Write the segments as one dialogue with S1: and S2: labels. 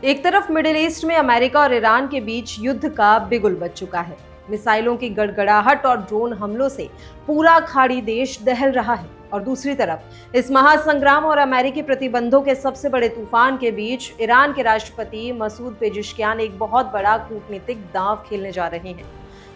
S1: एक तरफ middle east में अमेरिका और ईरान के बीच युद्ध का बिगुल बज चुका है। मिसाइलों की गड़गड़ाहट और ड्रोन हमलों से पूरा खाड़ी देश दहल रहा है, और दूसरी तरफ इस महासंग्राम और अमेरिकी प्रतिबंधों के सबसे बड़े तूफान के बीच ईरान के राष्ट्रपति मसूद पेजिशकियान एक बहुत बड़ा कूटनीतिक दांव खेलने जा रहे हैं।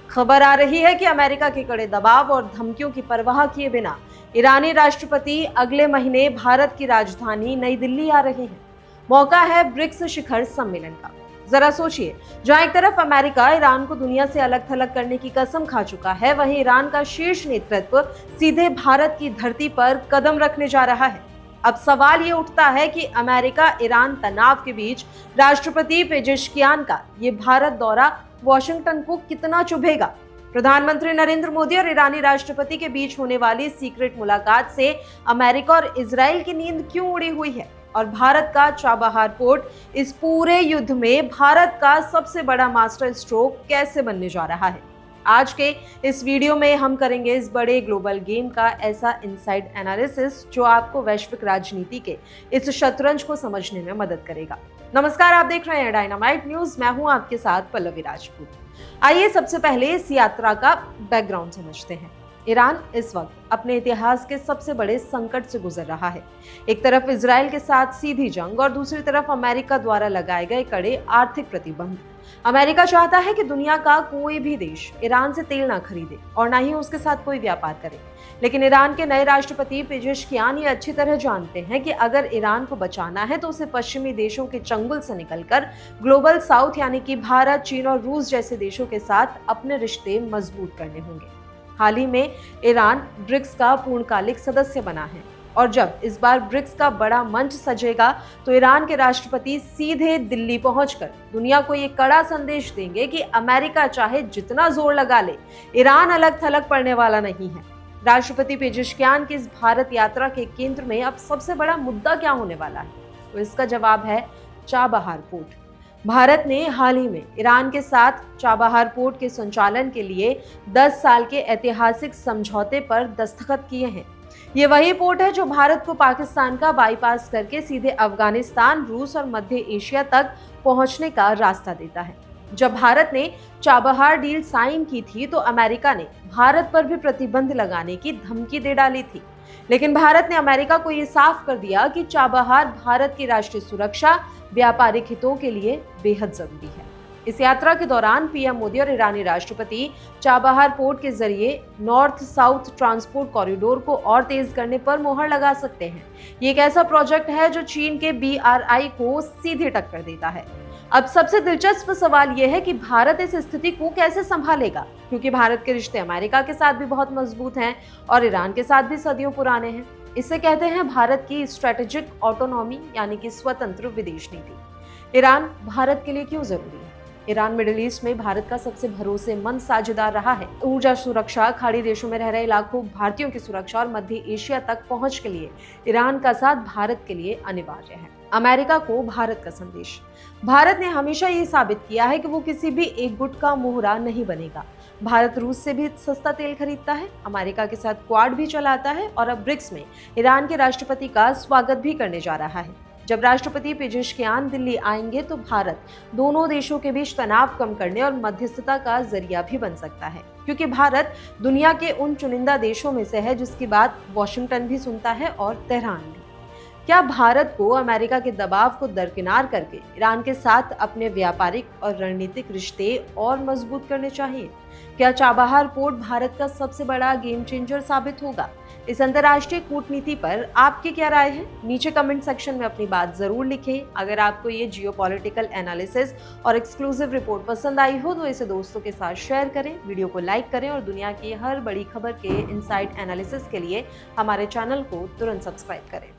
S1: खबर आ रही है कि अमेरिका के कड़े दबाव और धमकियों की परवाह किए बिना ईरानी राष्ट्रपति अगले महीने भारत की राजधानी नई दिल्ली आ रहे हैं। मौका है ब्रिक्स शिखर सम्मेलन का। जरा सोचिए, जहां एक तरफ अमेरिका ईरान को दुनिया से अलग थलग करने की कसम खा चुका है, वहीं ईरान का शीर्ष नेतृत्व सीधे भारत की धरती पर कदम रखने जा रहा है। अब सवाल ये उठता है कि अमेरिका ईरान तनाव के बीच राष्ट्रपति पेजिशकियान का ये भारत दौरा वॉशिंगटन को कितना चुभेगा। प्रधानमंत्री नरेंद्र मोदी और ईरानी राष्ट्रपति के बीच होने वाली सीक्रेट मुलाकात से अमेरिका और इजराइल की नींद क्यों उड़ी हुई है, और भारत का चाबहार पोर्ट इस पूरे युद्ध में भारत का सबसे बड़ा मास्टर स्ट्रोक कैसे बनने जा रहा है। आज के इस वीडियो में हम करेंगे इस बड़े ग्लोबल गेम का ऐसा इनसाइड एनालिसिस जो आपको वैश्विक राजनीति के इस शतरंज को समझने में मदद करेगा। नमस्कार, आप देख रहे हैं डायनामाइट न्यूज। मैं हूं आपके साथ पल्लवी राजपूत। आइए सबसे पहले इस यात्रा का बैकग्राउंड समझते हैं। ईरान इस वक्त अपने इतिहास के सबसे बड़े संकट से गुजर रहा है। एक तरफ इजराइल के साथ सीधी जंग और दूसरी तरफ अमेरिका द्वारा लगाए गए कड़े आर्थिक प्रतिबंध। अमेरिका चाहता है कि दुनिया का कोई भी देश ईरान से तेल ना खरीदे और ना ही उसके साथ कोई व्यापार करे। लेकिन ईरान के नए राष्ट्रपति पेजिशकियान ये अच्छी तरह जानते हैं कि अगर ईरान को बचाना है तो उसे पश्चिमी देशों के चंगुल से निकलकर ग्लोबल साउथ यानी कि भारत, चीन और रूस जैसे देशों के साथ अपने रिश्ते मजबूत करने होंगे। हाल ही में ईरान ब्रिक्स का पूर्णकालिक सदस्य बना है, और जब इस बार ब्रिक्स का बड़ा मंच सजेगा तो ईरान के राष्ट्रपति सीधे दिल्ली पहुंचकर दुनिया को ये कड़ा संदेश देंगे कि अमेरिका चाहे जितना जोर लगा ले, ईरान अलग थलग पड़ने वाला नहीं है। राष्ट्रपति पेजिशकियान की इस भारत यात्रा के केंद्र में अब सबसे बड़ा मुद्दा क्या होने वाला है, तो इसका जवाब है चाबहार पोर्ट। भारत ने हाल ही में ईरान के साथ चाबहार पोर्ट के संचालन के लिए 10 साल के ऐतिहासिक समझौते पर दस्तखत किए हैं। ये वही पोर्ट है जो भारत को पाकिस्तान का बाईपास करके सीधे अफगानिस्तान, रूस और मध्य एशिया तक पहुंचने का रास्ता देता है। जब भारत ने चाबहार डील साइन की थी तो अमेरिका ने भारत पर भी प्रतिबंध लगाने की धमकी दे डाली थी, लेकिन भारत ने अमेरिका को ये साफ कर दिया कि चाबहार भारत की राष्ट्रीय सुरक्षा, व्यापारिक हितों के लिए बेहद जरूरी है। इस यात्रा के दौरान पीएम मोदी और ईरानी राष्ट्रपति चाबहार पोर्ट के जरिए नॉर्थ साउथ ट्रांसपोर्ट कॉरिडोर को और तेज करने पर मोहर लगा सकते हैं। ये एक ऐसा प्रोजेक्ट है जो चीन के BRI को सीधे टक्कर देता है। अब सबसे दिलचस्प सवाल यह है कि भारत इस स्थिति को कैसे संभालेगा, क्योंकि भारत के रिश्ते अमेरिका के साथ भी बहुत मजबूत हैं और ईरान के साथ भी सदियों पुराने हैं। इसे कहते हैं भारत की स्ट्रेटेजिक ऑटोनॉमी यानी कि स्वतंत्र विदेश नीति। ईरान भारत के लिए क्यों जरूरी है? ईरान मिडिल ईस्ट में भारत का सबसे भरोसेमंद साझेदार रहा है। ऊर्जा सुरक्षा, खाड़ी देशों में रह रहे लाखों भारतीयों की सुरक्षा और मध्य एशिया तक पहुंच के लिए ईरान का साथ भारत के लिए अनिवार्य है। अमेरिका को भारत का संदेश। भारत ने हमेशा ये साबित किया है कि वो किसी भी एक गुट का मोहरा नहीं बनेगा। भारत रूस से भी सस्ता तेल खरीदता है, अमेरिका के साथ क्वाड भी चलाता है और अब ब्रिक्स में ईरान के राष्ट्रपति का स्वागत भी करने जा रहा है। जब राष्ट्रपति पेजिशकियान दिल्ली आएंगे तो भारत दोनों देशों के बीच तनाव कम करने और मध्यस्थता का जरिया भी बन सकता है, क्योंकि भारत दुनिया के उन चुनिंदा देशों में से है जिसकी बात वॉशिंगटन भी सुनता है और तेहरान भी। क्या भारत को अमेरिका के दबाव को दरकिनार करके ईरान के साथ अपने व्यापारिक और रणनीतिक रिश्ते और मजबूत करने चाहिए? क्या चाबहार पोर्ट भारत का सबसे बड़ा गेम चेंजर साबित होगा? इस अंतर्राष्ट्रीय कूटनीति पर आपकी क्या राय है? नीचे कमेंट सेक्शन में अपनी बात जरूर लिखें। अगर आपको ये जियोपॉलिटिकल एनालिसिस और एक्सक्लूसिव रिपोर्ट पसंद आई हो तो इसे दोस्तों के साथ शेयर करें, वीडियो को लाइक करें और दुनिया की हर बड़ी खबर के इनसाइड एनालिसिस के लिए हमारे चैनल को तुरंत सब्सक्राइब करें।